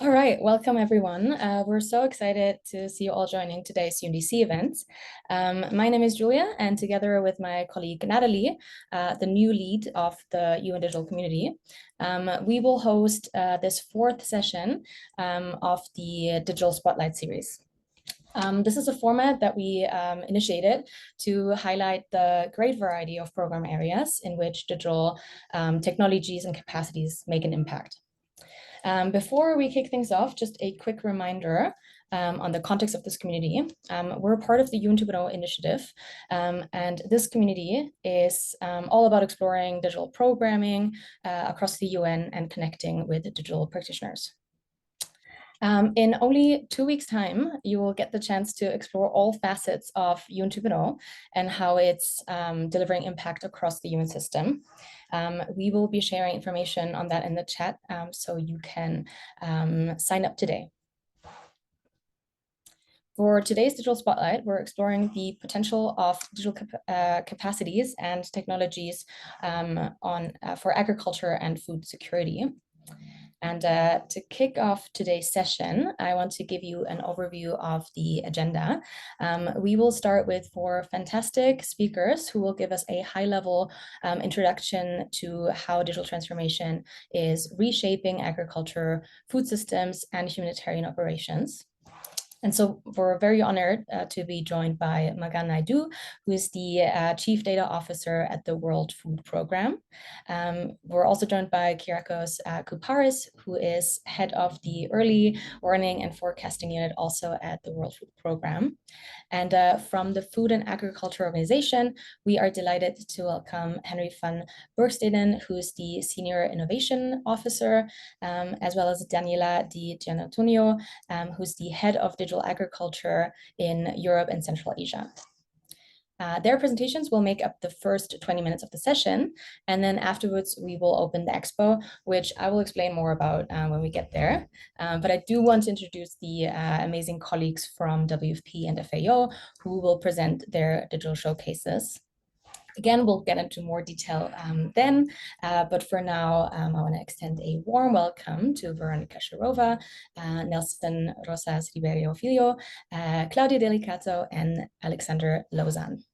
All right, welcome everyone. We're so excited to see you all joining today's UNDC event. My name is Julia, and together with my colleague Natalie, the new lead of the UN Digital community, we will host this fourth session of the Digital Spotlight series. This is a format that we initiated to highlight the great variety of program areas in which digital technologies and capacities make an impact. Before we kick things off, just a quick reminder on the context of this community. We're part of the UN 2.0 initiative, and this community is all about exploring digital programming across the UN and connecting with digital practitioners. In only 2 weeks' time, you will get the chance to explore all facets of UN 2.0 and how it's delivering impact across the UN system. We will be sharing information on that in the chat, so you can sign up today. For today's Digital Spotlight, we're exploring the potential of digital capacities and technologies for agriculture and food security. And to kick off today's session, I want to give you an overview of the agenda. We will start with 4 fantastic speakers who will give us a high-level introduction to how digital transformation is reshaping agriculture, food systems, and humanitarian operations. And so we're very honored to be joined by Magan Naidu, who is the Chief Data Officer at the World Food Programme. We're also joined by Kyriakos Kouparis, who is head of the Early Warning and Forecasting Unit also at the World Food Programme. And from the Food and Agriculture Organization, we are delighted to welcome Henry van Bergsteden, who's the Senior Innovation Officer, as well as Daniela Di Gianantonio, who's the Head of Digital Agriculture in Europe and Central Asia. Their presentations will make up the first 20 minutes of the session, and then afterwards we will open the expo, which I will explain more about when we get there. But I do want to introduce the amazing colleagues from WFP and FAO who will present their digital showcases. Again, we'll get into more detail then, but for now, I want to extend a warm welcome to Veronica Shirova, Nelson Rosas Ribeiro Filho, Claudia Delicato, and Alexander Lozan.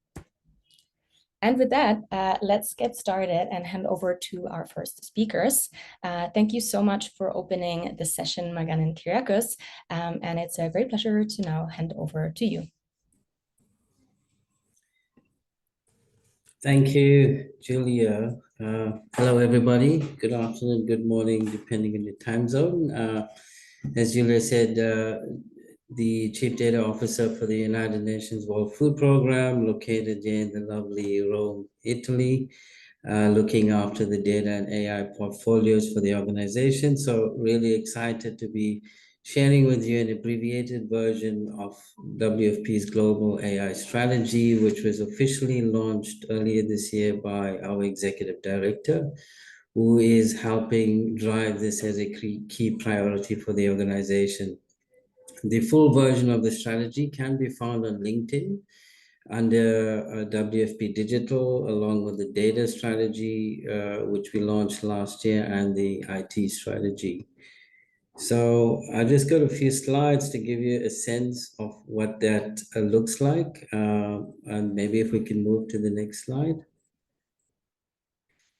And with that, let's get started and hand over to our first speakers. Thank you so much for opening the session, Magan and Kyriakos, and it's a great pleasure to now hand over to you. Thank you, Julia. Hello, everybody. Good afternoon, good morning, depending on your time zone. As Julia said, the Chief Data Officer for the United Nations World Food Programme, located in the lovely Rome, Italy, looking after the data and AI portfolios for the organization. So really excited to be sharing with you an abbreviated version of WFP's Global AI Strategy, which was officially launched earlier this year by our Executive Director, who is helping drive this as a key priority for the organization. The full version of the strategy can be found on LinkedIn under WFP Digital, along with the data strategy, which we launched last year, and the IT strategy. So I just got a few slides to give you a sense of what that looks like. And maybe if we can move to the next slide.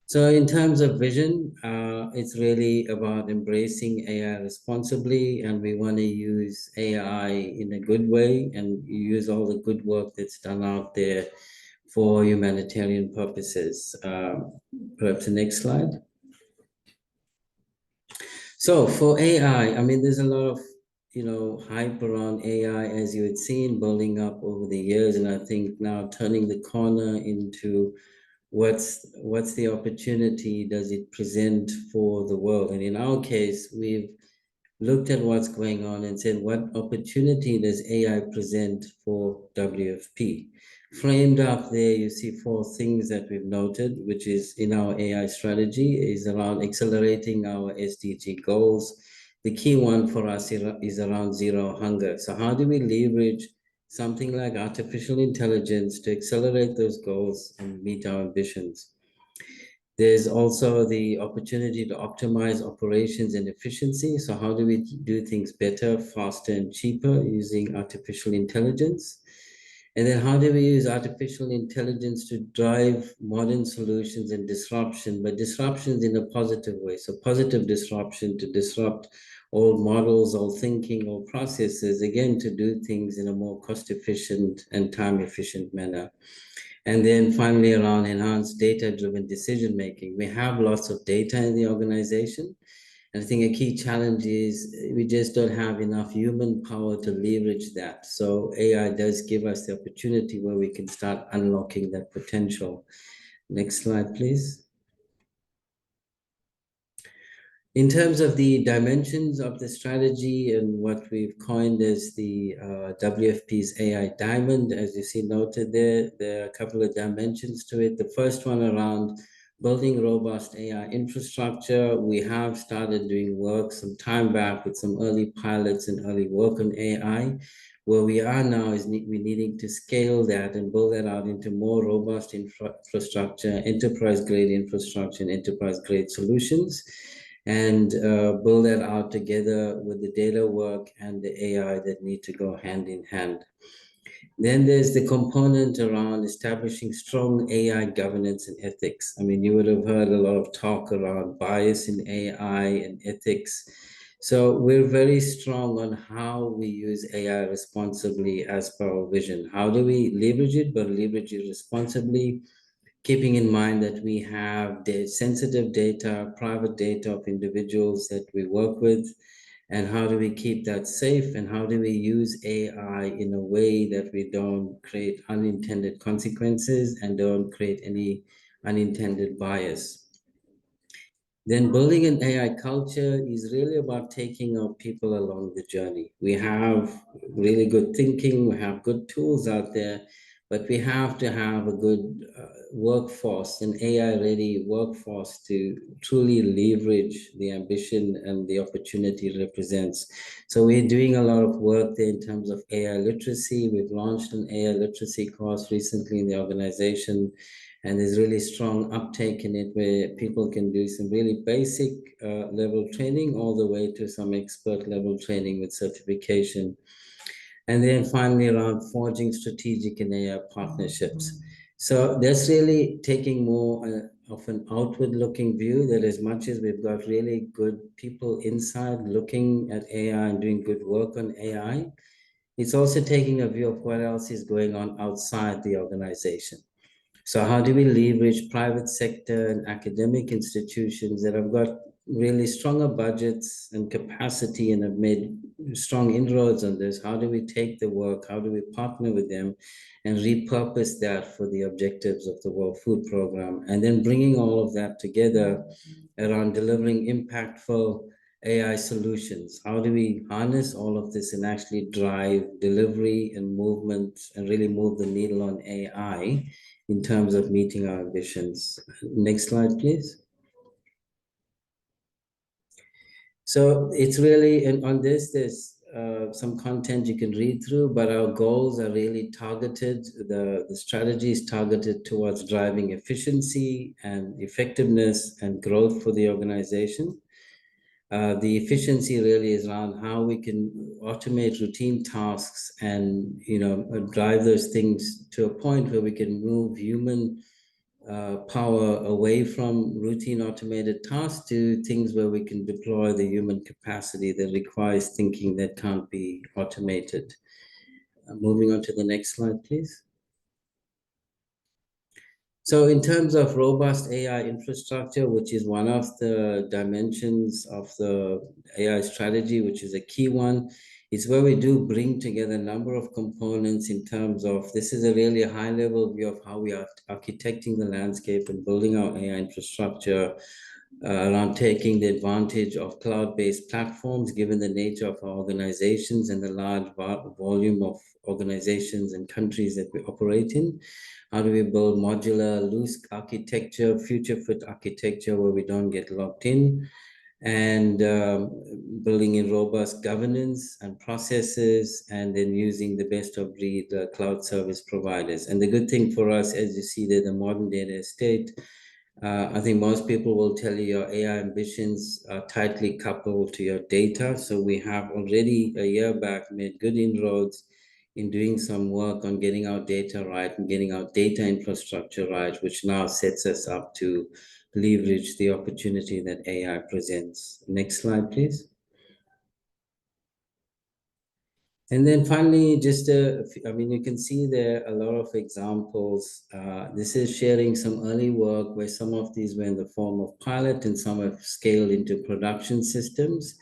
So in terms of vision, it's really about embracing AI responsibly, and we want to use AI in a good way and use all the good work that's done out there for humanitarian purposes. Perhaps the next slide. So for AI, I mean, there's a lot of, hype around AI, as you had seen, building up over the years. And I think now turning the corner into what's the opportunity does it present for the world? And in our case, we've looked at what's going on and said, what opportunity does AI present for WFP? Framed up there, you see 4 things that we've noted, which is in our AI strategy, is around accelerating our SDG goals. The key one for us is around zero hunger. So how do we leverage something like artificial intelligence to accelerate those goals and meet our ambitions? There's also the opportunity to optimize operations and efficiency. So how do we do things better, faster, and cheaper using artificial intelligence? And then how do we use artificial intelligence to drive modern solutions and disruption, but disruptions in a positive way. So positive disruption to disrupt old models, old thinking, old processes, again, to do things in a more cost-efficient and time-efficient manner. And then finally, around enhanced data-driven decision-making. We have lots of data in the organization. And I think a key challenge is we just don't have enough human power to leverage that. So AI does give us the opportunity where we can start unlocking that potential. Next slide, please. In terms of the dimensions of the strategy and what we've coined as the WFP's AI Diamond, as you see noted there are a couple of dimensions to it. The first one around building robust AI infrastructure. We have started doing work some time back with some early pilots and early work on AI. Where we are now is we're needing to scale that and build that out into more robust infrastructure, enterprise-grade infrastructure, and enterprise-grade solutions, and build that out together with the data work and the AI that need to go hand in hand. Then there's the component around establishing strong AI governance and ethics. I mean, you would have heard a lot of talk around bias in AI and ethics. So we're very strong on how we use AI responsibly as per our vision. How do we leverage it, but leverage it responsibly, keeping in mind that we have the sensitive data, private data of individuals that we work with, and how do we keep that safe, and how do we use AI in a way that we don't create unintended consequences and don't create any unintended bias. Then building an AI culture is really about taking our people along the journey. We have really good thinking, we have good tools out there, but we have to have a good workforce, an AI-ready workforce to truly leverage the ambition and the opportunity it represents. So we're doing a lot of work there in terms of AI literacy. We've launched an AI literacy course recently in the organization, and there's really strong uptake in it where people can do some really basic level training all the way to some expert level training with certification. And then finally around forging strategic and AI partnerships. So that's really taking more of an outward looking view, that as much as we've got really good people inside looking at AI and doing good work on AI, it's also taking a view of what else is going on outside the organization. So how do we leverage private sector and academic institutions that have got really stronger budgets and capacity and have made strong inroads on this? How do we take the work? How do we partner with them and repurpose that for the objectives of the World Food Program? And then bringing all of that together around delivering impactful AI solutions. How do we harness all of this and actually drive delivery and movement and really move the needle on AI in terms of meeting our ambitions? Next slide, please. So it's really, and on this, there's some content you can read through, but our goals are really targeted. The strategy is targeted towards driving efficiency and effectiveness and growth for the organization. The efficiency really is around how we can automate routine tasks and drive those things to a point where we can move human power away from routine automated tasks to things where we can deploy the human capacity that requires thinking that can't be automated. Moving on to the next slide, please. So in terms of robust AI infrastructure, which is one of the dimensions of the AI strategy, which is a key one, it's where we do bring together a number of components in terms of, this is a really high level view of how we are architecting the landscape and building our AI infrastructure around taking the advantage of cloud-based platforms, given the nature of our organizations and the large volume of organizations and countries that we operate in. How do we build modular, loose architecture, future-fit architecture where we don't get locked in? And building in robust governance and processes, and then using the best of breed cloud service providers. And the good thing for us, as you see there, the modern data estate, I think most people will tell you your AI ambitions are tightly coupled to your data. So we have already a year back made good inroads in doing some work on getting our data right and getting our data infrastructure right, which now sets us up to leverage the opportunity that AI presents. Next slide, please. And then finally, I mean, you can see there a lot of examples. This is sharing some early work where some of these were in the form of pilot and some have scaled into production systems.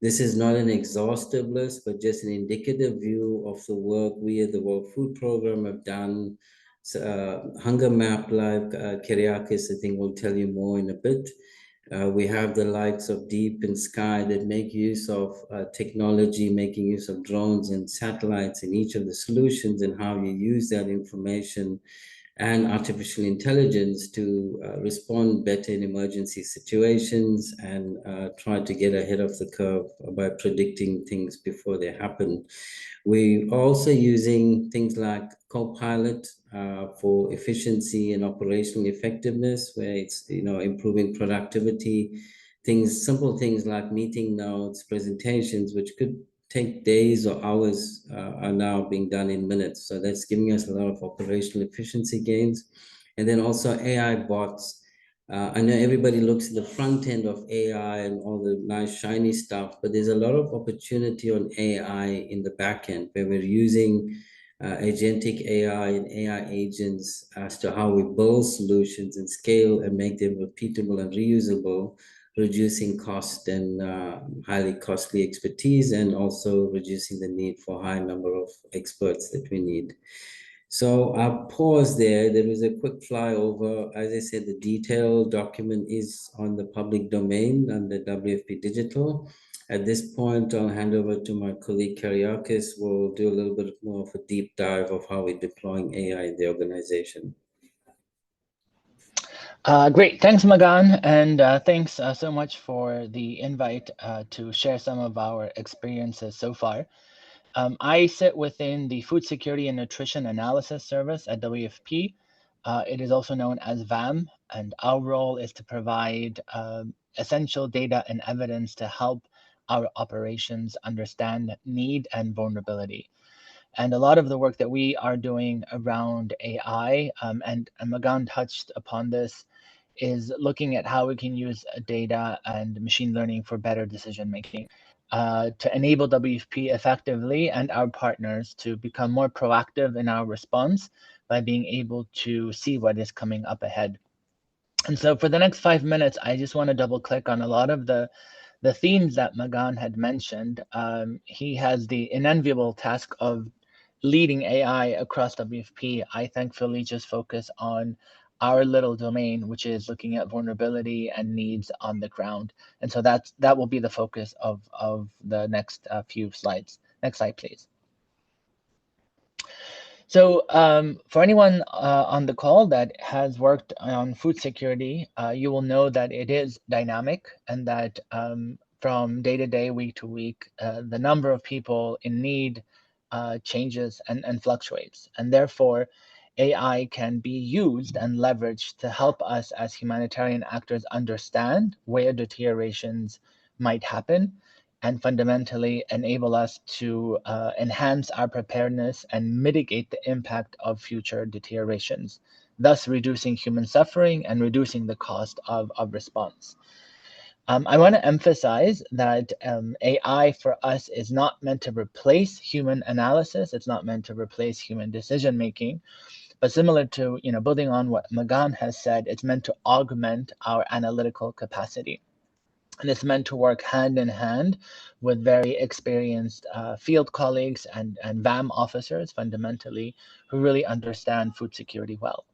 This is not an exhaustive list, but just an indicative view of the work we at the World Food Program have done. So, Hunger Map Live, Kyriakis, I think will tell you more in a bit. We have the likes of Deep and Sky that make use of technology, making use of drones and satellites in each of the solutions, and how you use that information and artificial intelligence to respond better in emergency situations and try to get ahead of the curve by predicting things before they happen. We're also using things like Copilot for efficiency and operational effectiveness, where it's improving productivity. Simple things like meeting notes, presentations, which could take days or hours, are now being done in minutes. So that's giving us a lot of operational efficiency gains. And then also AI bots. I know everybody looks at the front end of AI and all the nice shiny stuff, but there's a lot of opportunity on AI in the back end where we're using agentic AI and AI agents as to how we build solutions and scale and make them repeatable and reusable, reducing cost and highly costly expertise, and also reducing the need for high number of experts that we need. So I'll pause there. There was a quick flyover. As I said, the detailed document is on the public domain under WFP Digital. At this point, I'll hand over to my colleague Kyriakis. We'll do a little bit more of a deep dive of how we're deploying AI in the organization. Great. Thanks, Magan. And thanks so much for the invite to share some of our experiences so far. I sit within the Food Security and Nutrition Analysis Service at WFP. It is also known as VAM, and our role is to provide essential data and evidence to help our operations understand need and vulnerability. And a lot of the work that we are doing around AI, and Magan touched upon this, is looking at how we can use data and machine learning for better decision making to enable WFP effectively and our partners to become more proactive in our response by being able to see what is coming up ahead. And so for the next 5 minutes, I just want to double click on a lot of the themes that Magan had mentioned. He has the unenviable task of leading AI across WFP. I thankfully just focus on our little domain, which is looking at vulnerability and needs on the ground. And so that will be the focus of the next few slides. Next slide, please. So for anyone on the call that has worked on food security, you will know that it is dynamic, and that from day to day, week to week, the number of people in need changes and fluctuates. And therefore, AI can be used and leveraged to help us as humanitarian actors understand where deteriorations might happen, and fundamentally enable us to enhance our preparedness and mitigate the impact of future deteriorations, thus reducing human suffering and reducing the cost of response. I want to emphasize that AI for us is not meant to replace human analysis. It's not meant to replace human decision making, but similar to building on what Magan has said, it's meant to augment our analytical capacity. And it's meant to work hand in hand with very experienced field colleagues and VAM officers, fundamentally, who really understand food security well.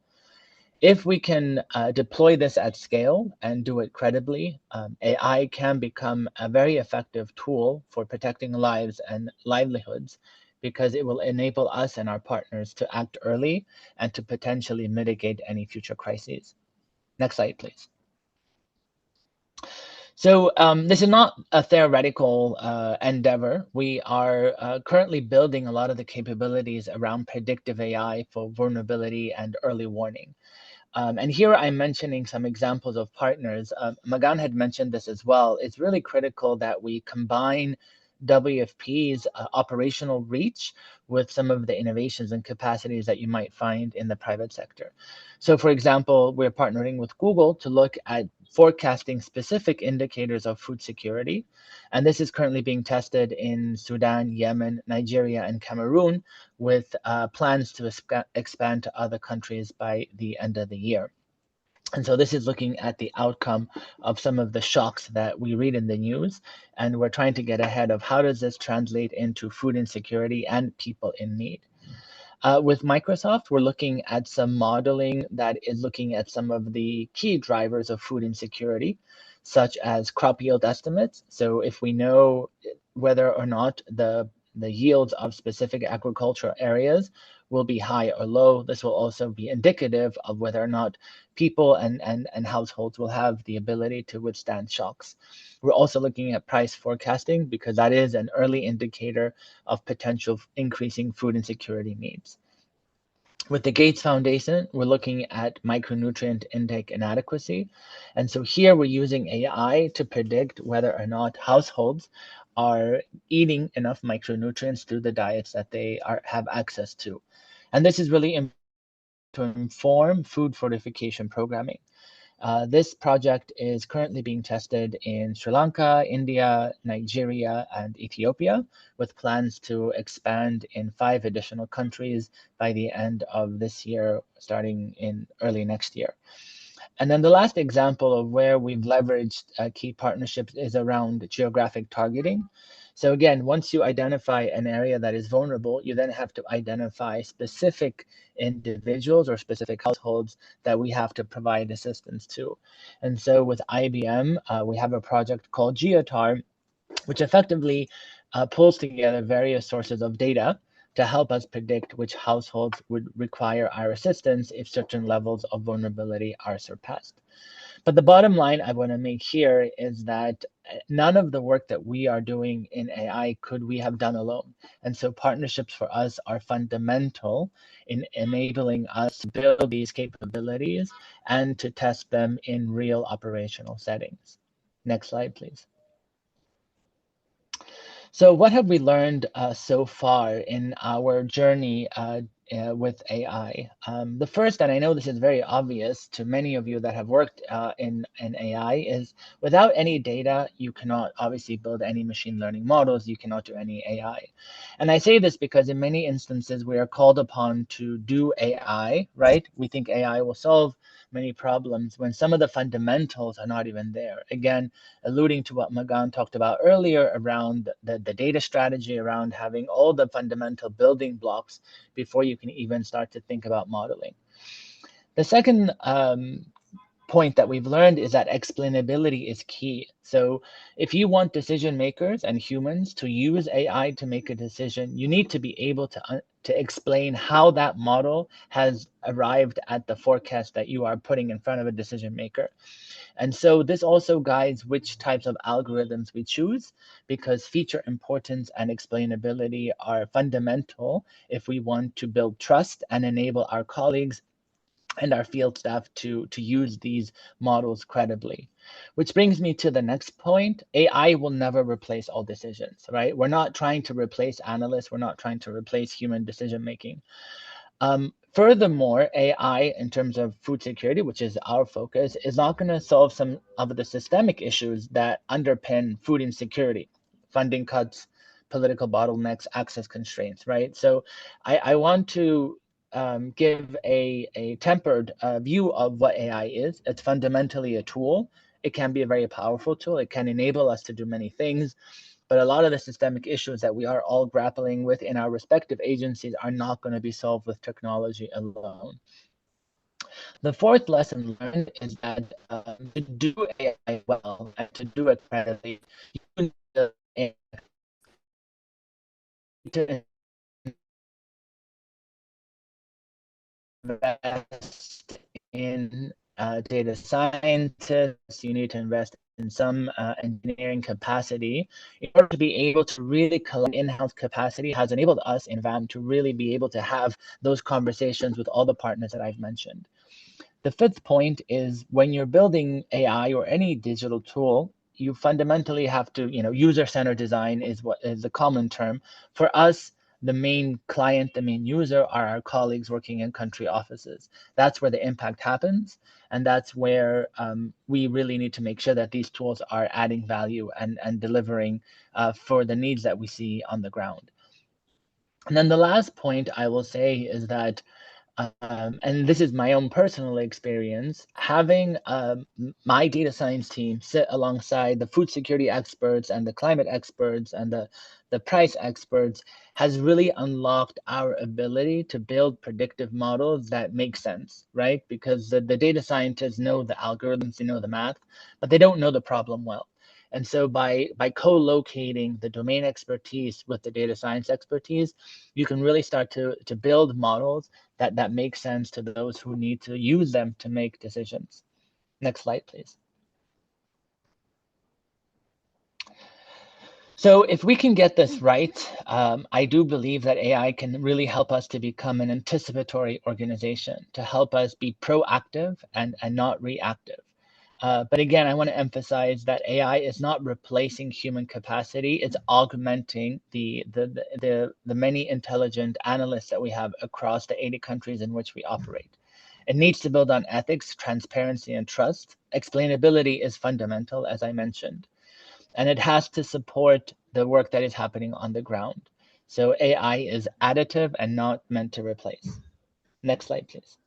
If we can deploy this at scale and do it credibly, AI can become a very effective tool for protecting lives and livelihoods, because it will enable us and our partners to act early and to potentially mitigate any future crises. Next slide, please. So this is not a theoretical endeavor. We are currently building a lot of the capabilities around predictive AI for vulnerability and early warning. And here I'm mentioning some examples of partners. Magan had mentioned this as well. It's really critical that we combine WFP's operational reach with some of the innovations and capacities that you might find in the private sector. So for example, we're partnering with Google to look at forecasting specific indicators of food security. And this is currently being tested in Sudan, Yemen, Nigeria, and Cameroon, with plans to expand to other countries by the end of the year. And so this is looking at the outcome of some of the shocks that we read in the news. And we're trying to get ahead of how does this translate into food insecurity and people in need. With Microsoft, we're looking at some modeling that is looking at some of the key drivers of food insecurity, such as crop yield estimates. So if we know whether or not the yields of specific agricultural areas will be high or low, this will also be indicative of whether or not people and households will have the ability to withstand shocks. We're also looking at price forecasting because that is an early indicator of potential increasing food insecurity needs. With the Gates Foundation, we're looking at micronutrient intake inadequacy. And so here we're using AI to predict whether or not households are eating enough micronutrients through the diets that they have access to. And this is really important to inform food fortification programming. This project is currently being tested in Sri Lanka, India, Nigeria, and Ethiopia, with plans to expand in 5 additional countries by the end of this year, starting in early next year. And then the last example of where we've leveraged key partnerships is around geographic targeting. So again, once you identify an area that is vulnerable, you then have to identify specific individuals or specific households that we have to provide assistance to. And so with IBM, we have a project called Geotar, which effectively pulls together various sources of data to help us predict which households would require our assistance if certain levels of vulnerability are surpassed. But the bottom line I want to make here is that none of the work that we are doing in AI could we have done alone. And so partnerships for us are fundamental in enabling us to build these capabilities and to test them in real operational settings. Next slide, please. So what have we learned so far in our journey with AI? The first, and I know this is very obvious to many of you that have worked in AI, is without any data, you cannot obviously build any machine learning models, you cannot do any AI. And I say this because in many instances, we are called upon to do AI, right? We think AI will solve many problems when some of the fundamentals are not even there. Again, alluding to what Magan talked about earlier around the data strategy, around having all the fundamental building blocks before you can even start to think about modeling. The second point that we've learned is that explainability is key. So if you want decision makers and humans to use AI to make a decision, you need to be able to explain how that model has arrived at the forecast that you are putting in front of a decision maker. And so this also guides which types of algorithms we choose, because feature importance and explainability are fundamental if we want to build trust and enable our colleagues and our field staff to use these models credibly. Which brings me to the next point. AI will never replace all decisions, right? We're not trying to replace analysts. We're not trying to replace human decision making. Furthermore, AI, in terms of food security, which is our focus, is not going to solve some of the systemic issues that underpin food insecurity, funding cuts, political bottlenecks, access constraints, right? So I want to give a tempered view of what AI is. It's fundamentally a tool. It can be a very powerful tool. It can enable us to do many things. But a lot of the systemic issues that we are all grappling with in our respective agencies are not going to be solved with technology alone. The fourth lesson learned is that to do AI well and to do it credibly, you need to invest in data scientists, you need to invest in some engineering capacity in order to be able to really collect in-house capacity has enabled us in VAM to really be able to have those conversations with all the partners that I've mentioned. The fifth point is when you're building AI or any digital tool, you fundamentally have to, user-centered design is what is the common term. For us, the main client, the main user are our colleagues working in country offices. That's where the impact happens. And that's where we really need to make sure that these tools are adding value and delivering for the needs that we see on the ground. And then the last point I will say is that and this is my own personal experience, having my data science team sit alongside the food security experts and the climate experts and the price experts has really unlocked our ability to build predictive models that make sense, right? Because the data scientists know the algorithms, they know the math, but they don't know the problem well. And so by co-locating the domain expertise with the data science expertise, you can really start to build models that make sense to those who need to use them to make decisions. Next slide, please. So if we can get this right, I do believe that AI can really help us to become an anticipatory organization, to help us be proactive and not reactive. But again, I want to emphasize that AI is not replacing human capacity. It's augmenting the many intelligent analysts that we have across the 80 countries in which we operate. It needs to build on ethics, transparency, and trust. Explainability is fundamental, as I mentioned. And it has to support the work that is happening on the ground. So AI is additive and not meant to replace. Next slide, please.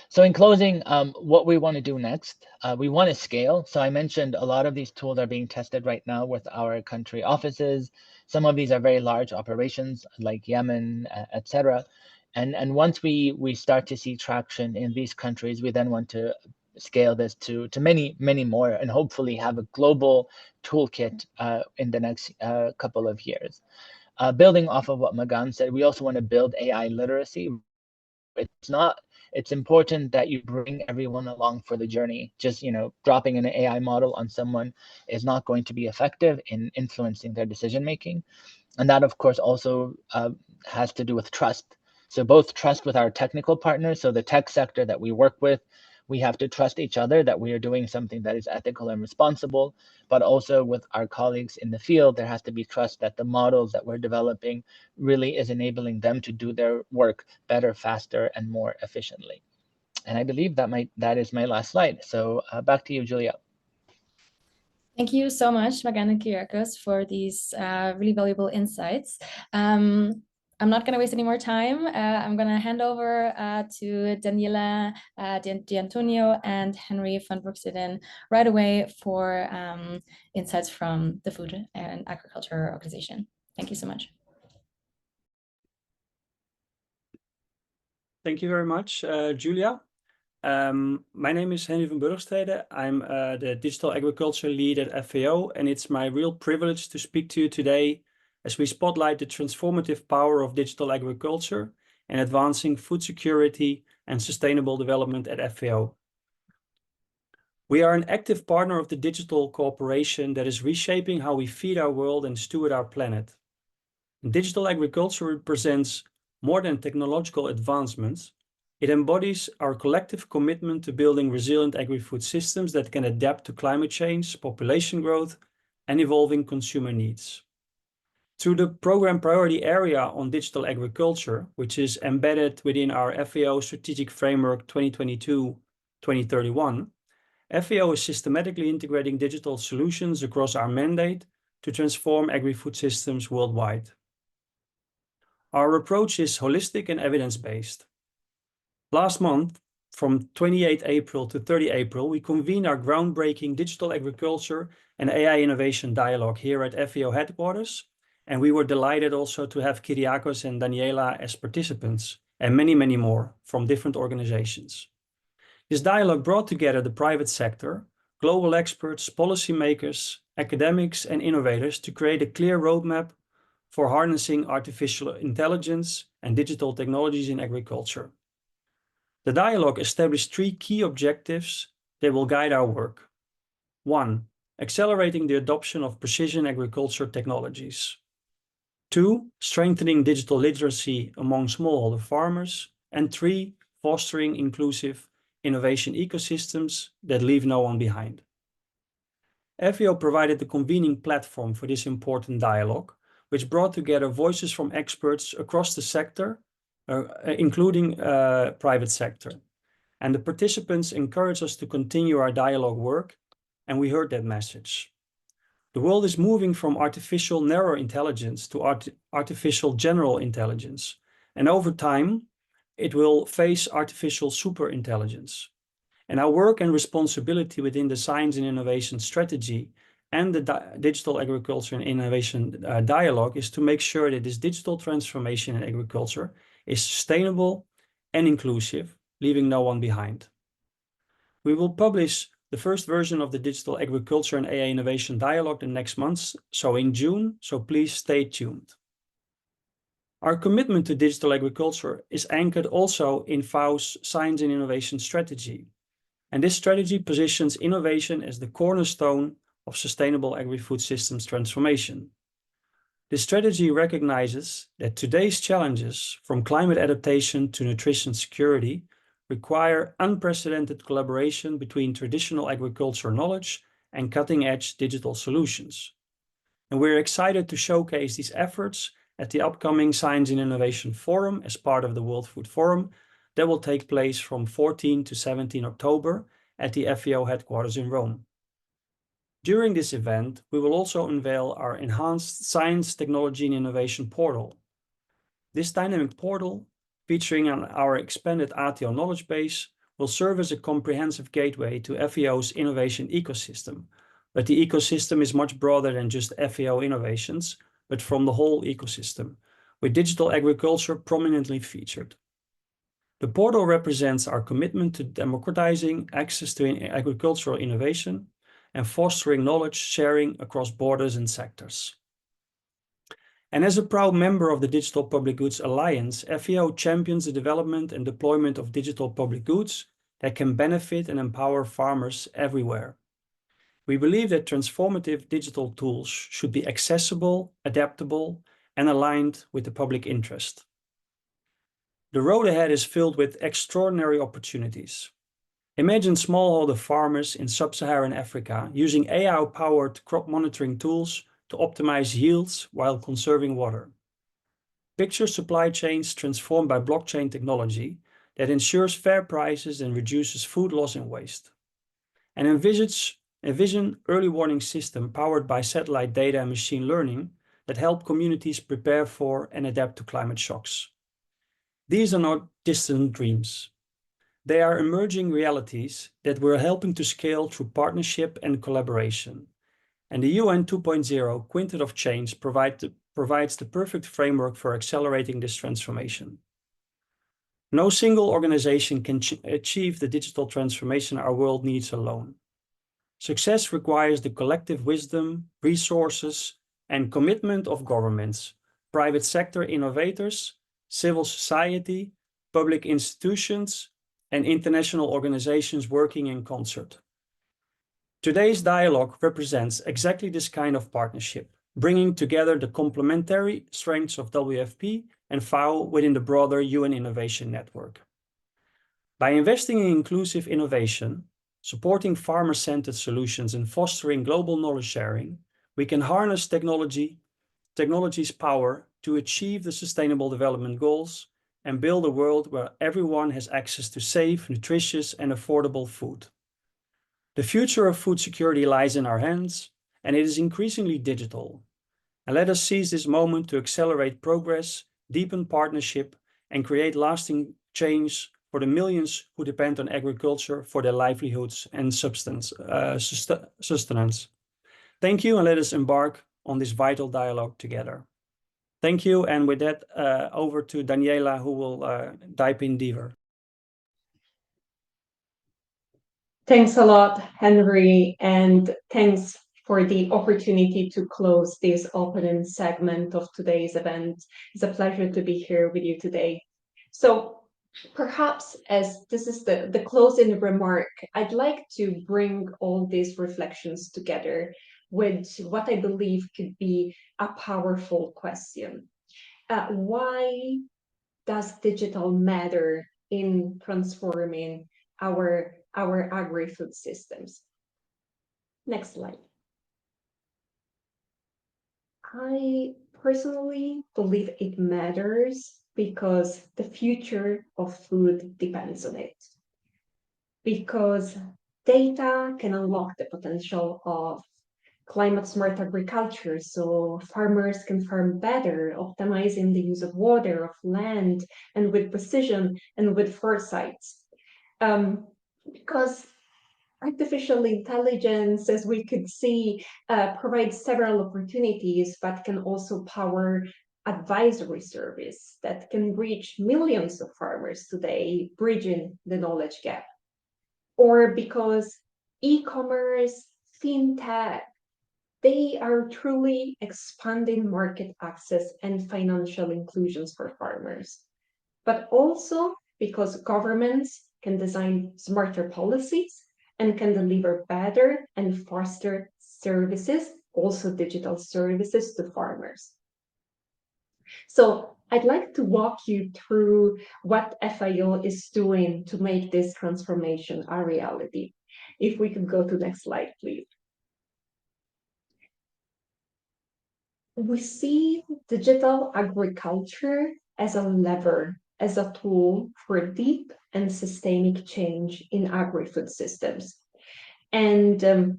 So in closing, what we want to do next, we want to scale. So I mentioned a lot of these tools are being tested right now with our country offices. Some of these are very large operations like Yemen, etc. And once we start to see traction in these countries, we then want to scale this to many, many more and hopefully have a global toolkit in the next couple of years. Building off of what Magan said, we also want to build AI literacy. It's important that you bring everyone along for the journey. Just, dropping an AI model on someone is not going to be effective in influencing their decision making. And that, of course, also has to do with trust. So both trust with our technical partners, so the tech sector that we work with, we have to trust each other that we are doing something that is ethical and responsible, but also with our colleagues in the field, there has to be trust that the models that we're developing really is enabling them to do their work better, faster, and more efficiently. And I believe that is my last slide. So back to you, Julia. Thank you so much, Magan and Kyriakos, for these really valuable insights. I'm not going to waste any more time. I'm going to hand over to Daniela D'Antonio and Henry van Broeksteden right away for insights from the Food and Agriculture Organization. Thank you so much. Thank you very much, Julia. My name is Henry van Burgstede. I'm the Digital Agriculture Lead at FAO, and it's my real privilege to speak to you today as we spotlight the transformative power of digital agriculture and advancing food security and sustainable development at FAO. We are an active partner of the digital cooperation that is reshaping how we feed our world and steward our planet. Digital agriculture represents more than technological advancements. It embodies our collective commitment to building resilient agri-food systems that can adapt to climate change, population growth, and evolving consumer needs. Through the program priority area on digital agriculture, which is embedded within our FAO Strategic Framework 2022-2031, FAO is systematically integrating digital solutions across our mandate to transform agri-food systems worldwide. Our approach is holistic and evidence-based. Last month, from 28 April to 30 April, we convened our groundbreaking Digital Agriculture and AI Innovation Dialogue here at FAO headquarters, and we were delighted also to have Kyriakos and Daniela as participants, and many, many more from different organizations. This dialogue brought together the private sector, global experts, policymakers, academics, and innovators to create a clear roadmap for harnessing artificial intelligence and digital technologies in agriculture. The dialogue established three key objectives that will guide our work. 1. Accelerating the adoption of precision agriculture technologies. 2. Strengthening digital literacy among smallholder farmers. And 3. fostering inclusive innovation ecosystems that leave no one behind. FAO provided the convening platform for this important dialogue, which brought together voices from experts across the sector, including private sector. And the participants encouraged us to continue our dialogue work, and we heard that message. The world is moving from artificial narrow intelligence to artificial general intelligence, and over time, it will face artificial superintelligence. And our work and responsibility within the Science and Innovation Strategy and the Digital Agriculture and Innovation Dialogue is to make sure that this digital transformation in agriculture is sustainable and inclusive, leaving no one behind. We will publish the first version of the Digital Agriculture and AI Innovation Dialogue the next month, so in June, so please stay tuned. Our commitment to digital agriculture is anchored also in FAO's Science and Innovation Strategy. And this strategy positions innovation as the cornerstone of sustainable agri-food systems transformation. This strategy recognizes that today's challenges, from climate adaptation to nutrition security, require unprecedented collaboration between traditional agriculture knowledge and cutting-edge digital solutions. And we're excited to showcase these efforts at the upcoming Science and Innovation Forum as part of the World Food Forum that will take place from 14 to 17 October at the FAO headquarters in Rome. During this event, we will also unveil our enhanced Science, Technology and Innovation portal. This dynamic portal, featuring our expanded ATO knowledge base, will serve as a comprehensive gateway to FAO's innovation ecosystem. But the ecosystem is much broader than just FAO innovations, but from the whole ecosystem, with digital agriculture prominently featured. The portal represents our commitment to democratizing access to agricultural innovation and fostering knowledge sharing across borders and sectors. And as a proud member of the Digital Public Goods Alliance, FAO champions the development and deployment of digital public goods that can benefit and empower farmers everywhere. We believe that transformative digital tools should be accessible, adaptable, and aligned with the public interest. The road ahead is filled with extraordinary opportunities. Imagine smallholder farmers in sub-Saharan Africa using AI-powered crop monitoring tools to optimize yields while conserving water. Picture supply chains transformed by blockchain technology that ensures fair prices and reduces food loss and waste. And envision early warning system powered by satellite data and machine learning that help communities prepare for and adapt to climate shocks. These are not distant dreams. They are emerging realities that we're helping to scale through partnership and collaboration. And the UN 2.0 Quintet of Change provides the perfect framework for accelerating this transformation. No single organization can achieve the digital transformation our world needs alone. Success requires the collective wisdom, resources, and commitment of governments, private sector innovators, civil society, public institutions, and international organizations working in concert. Today's dialogue represents exactly this kind of partnership, bringing together the complementary strengths of WFP and FAO within the broader UN Innovation Network. By investing in inclusive innovation, supporting farmer-centered solutions, and fostering global knowledge sharing, we can harness technology's power to achieve the Sustainable Development Goals and build a world where everyone has access to safe, nutritious, and affordable food. The future of food security lies in our hands, and it is increasingly digital. And let us seize this moment to accelerate progress, deepen partnership, and create lasting change for the millions who depend on agriculture for their livelihoods and sustenance. Thank you, and let us embark on this vital dialogue together. Thank you, and with that, over to Daniela, who will dive in deeper. Thanks a lot, Henry, and thanks for the opportunity to close this opening segment of today's event. It's a pleasure to be here with you today. So perhaps as this is the closing remark, I'd like to bring all these reflections together with what I believe could be a powerful question. Why does digital matter in transforming our agri-food systems. Next slide. I personally believe it matters because the future of food depends on it. Because data can unlock the potential of climate smart agriculture, so farmers can farm better, optimizing the use of water, of land, and with precision and with foresight. Because artificial intelligence, as we could see, provides several opportunities, but can also power advisory service that can reach millions of farmers today, bridging the knowledge gap. Or because e-commerce, fintech, they are truly expanding market access and financial inclusions for farmers. But also because governments can design smarter policies and can deliver better and faster services, also digital services to farmers. So I'd like to walk you through what FIO is doing to make this transformation a reality. If we could go to the next slide, please. We see digital agriculture as a lever, as a tool for deep and systemic change in agri-food systems. And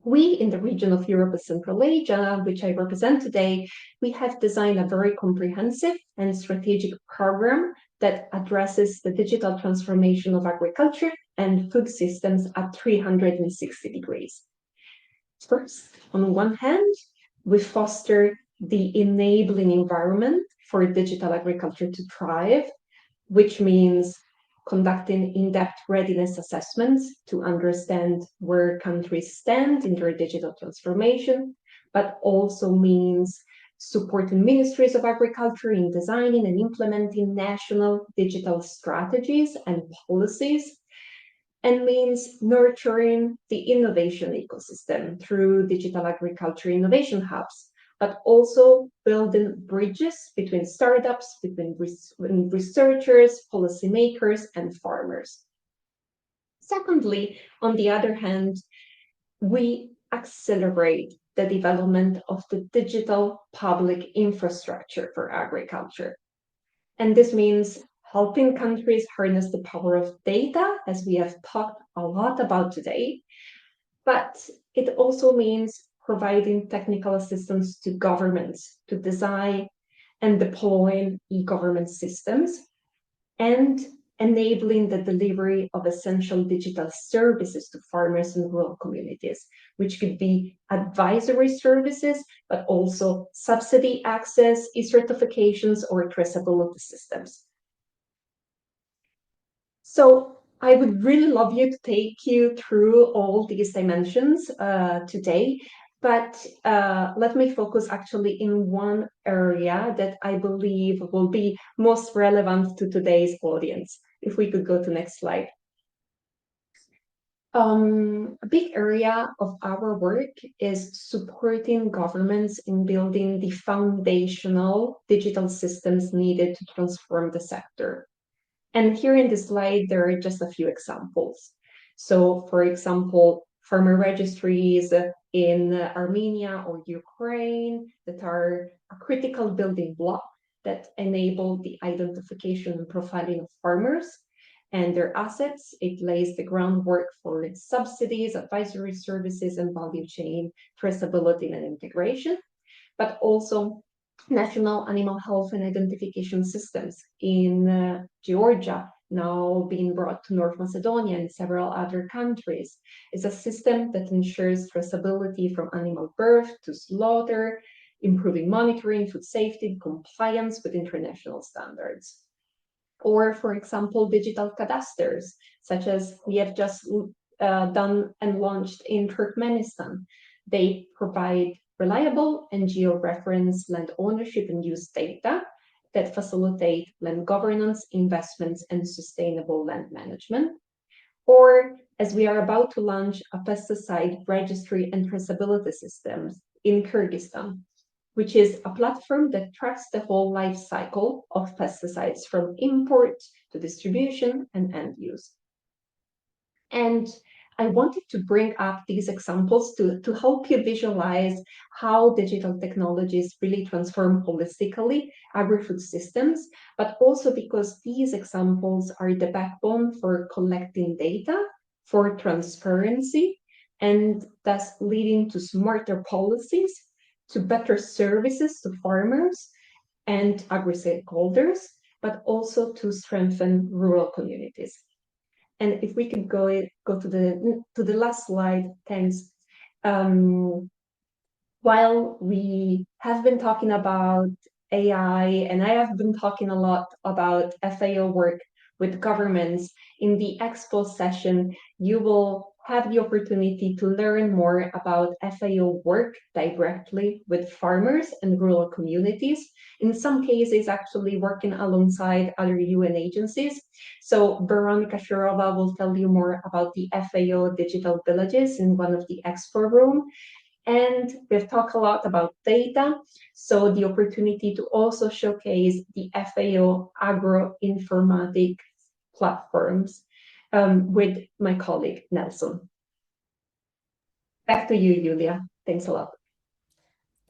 we in the region of Europe and Central Asia, which I represent today, we have designed a very comprehensive and strategic program that addresses the digital transformation of agriculture and food systems at 360 degrees. First, on one hand, we foster the enabling environment for digital agriculture to thrive, which means conducting in-depth readiness assessments to understand where countries stand in their digital transformation, but also means supporting ministries of agriculture in designing and implementing national digital strategies and policies, and means nurturing the innovation ecosystem through digital agriculture innovation hubs, but also building bridges between startups, between researchers, policymakers, and farmers. Secondly, on the other hand, we accelerate the development of the digital public infrastructure for agriculture. And this means helping countries harness the power of data, as we have talked a lot about today, but it also means providing technical assistance to governments to design and deploy e-government systems and enabling the delivery of essential digital services to farmers and rural communities, which could be advisory services, but also subsidy access, e-certifications, or traceability systems. So I would really love you to take you through all these dimensions today, but let me focus actually in one area that I believe will be most relevant to today's audience. If we could go to next slide. A big area of our work is supporting governments in building the foundational digital systems needed to transform the sector. And here in this slide, there are just a few examples. So, for example, farmer registries in Armenia or Ukraine that are a critical building block that enable the identification and profiling of farmers and their assets. It lays the groundwork for subsidies, advisory services, and value chain traceability and integration, but also national animal health and identification systems in Georgia, now being brought to North Macedonia and several other countries. It's a system that ensures traceability from animal birth to slaughter, improving monitoring, food safety, compliance with international standards. Or, for example, digital cadasters, such as we have just done and launched in Turkmenistan. They provide reliable and geo-referenced land ownership and use data that facilitate land governance, investments, and sustainable land management. Or, as we are about to launch a pesticide registry and traceability systems in Kyrgyzstan. which is a platform that tracks the whole life cycle of pesticides from import to distribution and end use. And I wanted to bring up these examples to help you visualize how digital technologies really transform holistically agri-food systems, but also because these examples are the backbone for collecting data, for transparency, and thus leading to smarter policies, to better services to farmers and agri-stakeholders, but also to strengthen rural communities. And if we could go to the last slide, thanks. While we have been talking about AI, and I have been talking a lot about FAO work with governments, in the Expo session, you will have the opportunity to learn more about FAO work directly with farmers and rural communities, in some cases actually working alongside other UN agencies. So Veronica Shirova will tell you more about the FAO digital villages in one of the Expo room. And we've talked a lot about data, so the opportunity to also showcase the FAO agro-informatic platforms with my colleague, Nelson. Back to you, Julia. Thanks a lot.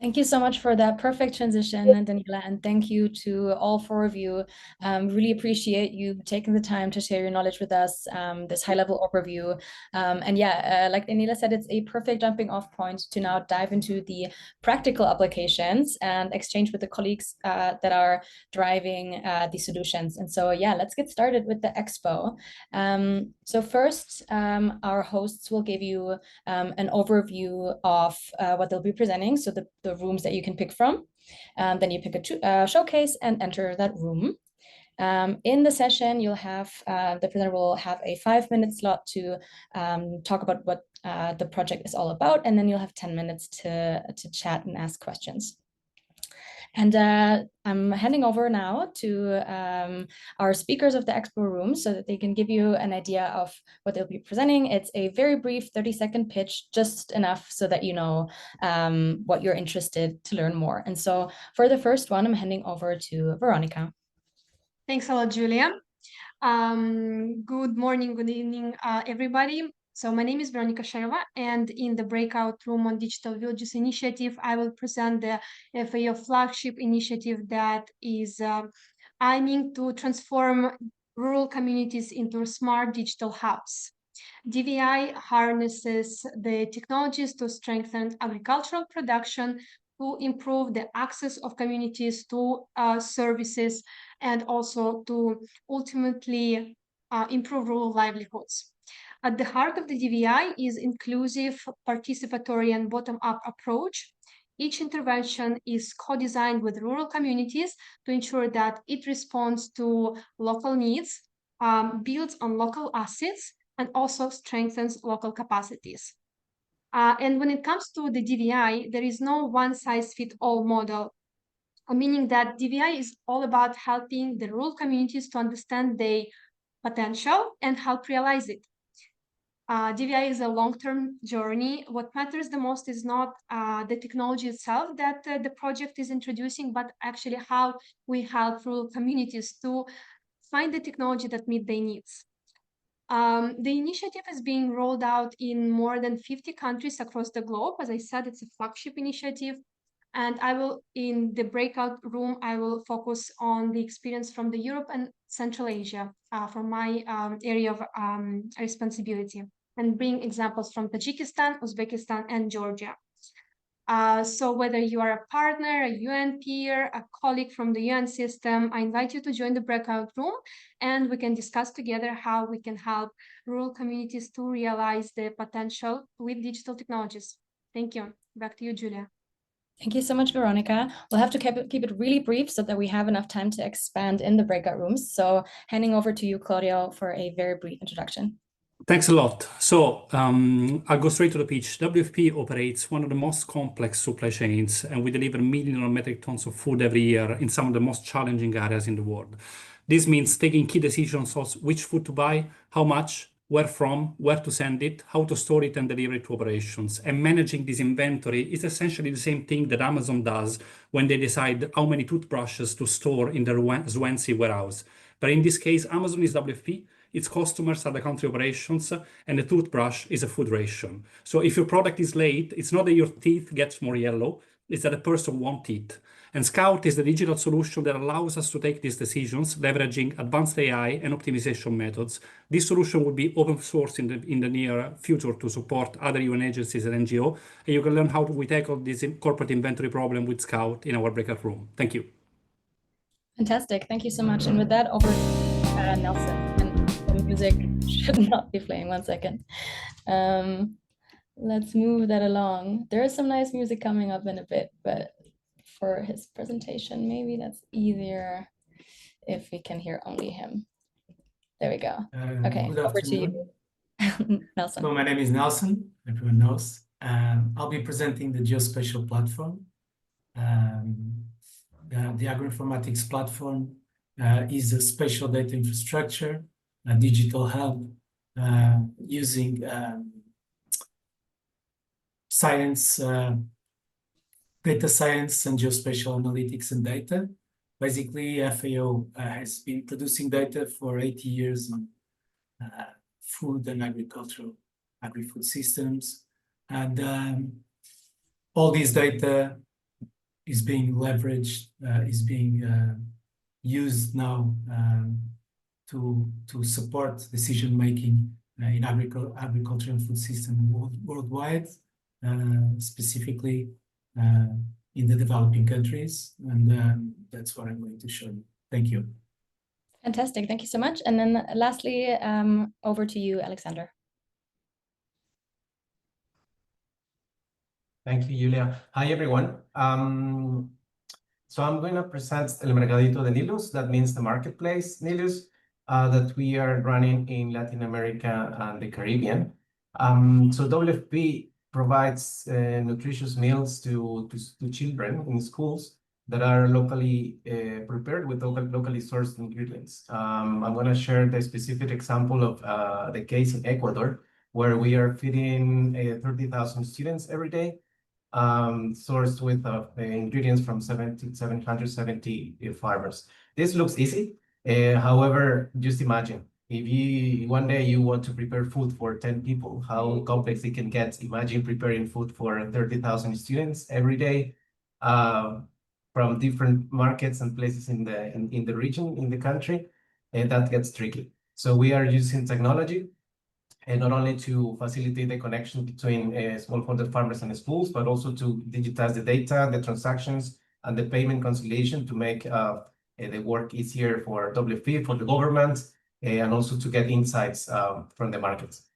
Thank you so much for that perfect transition, Daniela, and thank you to all four of you. Really appreciate you taking the time to share your knowledge with us, this high-level overview. And yeah, like Daniela said, it's a perfect jumping off point to now dive into the practical applications and exchange with the colleagues that are driving the solutions. And so yeah, let's get started with the Expo. So first, our hosts will give you an overview of what they'll be presenting, so the rooms that you can pick from. Then you pick a showcase and enter that room. In the session, you'll have, the presenter will have a 5-minute slot to talk about what the project is all about, and then you'll have 10 minutes to chat and ask questions. And I'm handing over now to our speakers of the Expo room so that they can give you an idea of what they'll be presenting. It's a very brief 30-second pitch, just enough so that you know what you're interested to learn more. And so for the first one, I'm handing over to Veronica. Thanks a lot, Julia. Good morning, good evening, everybody. So my name is Veronica Sherva, and in the breakout room on Digital Villages Initiative, I will present the FAO flagship initiative that is aiming to transform rural communities into smart digital hubs. DVI harnesses the technologies to strengthen agricultural production, to improve the access of communities to services, and also to ultimately improve rural livelihoods. At the heart of the DVI is inclusive, participatory, and bottom-up approach. Each intervention is co-designed with rural communities to ensure that it responds to local needs, builds on local assets, and also strengthens local capacities. And when it comes to the DVI, there is no one-size-fits-all model, meaning that DVI is all about helping the rural communities to understand their potential and help realize it. DVI is a long-term journey. What matters the most is not the technology itself that the project is introducing, but actually how we help rural communities to find the technology that meets their needs. The initiative is being rolled out in more than 50 countries across the globe. As I said, it's a flagship initiative. And I will, in the breakout room, I will focus on the experience from the Europe and Central Asia, from my area of responsibility, and bring examples from Tajikistan, Uzbekistan, and Georgia. So whether you are a partner, a UN peer, a colleague from the UN system, I invite you to join the breakout room, and we can discuss together how we can help rural communities to realize their potential with digital technologies. Thank you. Back to you, Julia. Thank you so much, Veronica. We'll have to keep it really brief so that we have enough time to expand in the breakout rooms. So handing over to you, Claudio, for a very brief introduction. Thanks a lot. So I'll go straight to the pitch. WFP operates one of the most complex supply chains, and we deliver millions of metric tons of food every year in some of the most challenging areas in the world. This means taking key decisions on which food to buy, how much, where from, where to send it, how to store it and deliver it to operations. And managing this inventory is essentially the same thing that Amazon does when they decide how many toothbrushes to store in their Swansea warehouse. But in this case, Amazon is WFP, its customers are the country operations, and the toothbrush is a food ration. So if your product is late, it's not that your teeth gets more yellow, it's that a person wants it. And Scout is the digital solution that allows us to take these decisions, leveraging advanced AI and optimization methods. This solution will be open source in the near future to support other UN agencies and NGO. And you can learn how we tackle this corporate inventory problem with Scout in our breakout room. Thank you. Fantastic. Thank you so much. And with that, over to Nelson. And the music should not be playing. 1 second. Let's move that along. There is some nice music coming up in a bit, but for his presentation, maybe that's easier if we can hear only him. There we go. Okay, over to you, Nelson. So my name is Nelson, everyone knows. I'll be presenting the geospatial platform. The agroinformatics platform is a spatial data infrastructure, a digital hub using science, data science and geospatial analytics and data. Basically, FAO has been producing data for 80 years on food and agri-food systems. And all this data is being leveraged, is being used now to support decision-making in agriculture and food system worldwide, specifically in the developing countries. And that's what I'm going to show you. Thank you. Fantastic. Thank you so much. And then lastly, over to you, Alexander. Thank you, Julia. Hi, everyone. So I'm going to present El Mercadito de Nilus. That means the marketplace Nilus that we are running in Latin America and the Caribbean. So WFP provides nutritious meals to children in schools that are locally prepared with locally sourced ingredients. I'm going to share the specific example of the case in Ecuador, where we are feeding 30,000 students every day, sourced with ingredients from 770 farmers. This looks easy. However, just imagine if one day you want to prepare food for 10 people, how complex it can get. Imagine preparing food for 30,000 students every day from different markets and places in the region, in the country, and that gets tricky. So we are using technology, and not only to facilitate the connection between smallholder farmers and schools, but also to digitize the data, the transactions, and the payment conciliation to make the work easier for WFP, for the government, and also to get insights from the markets.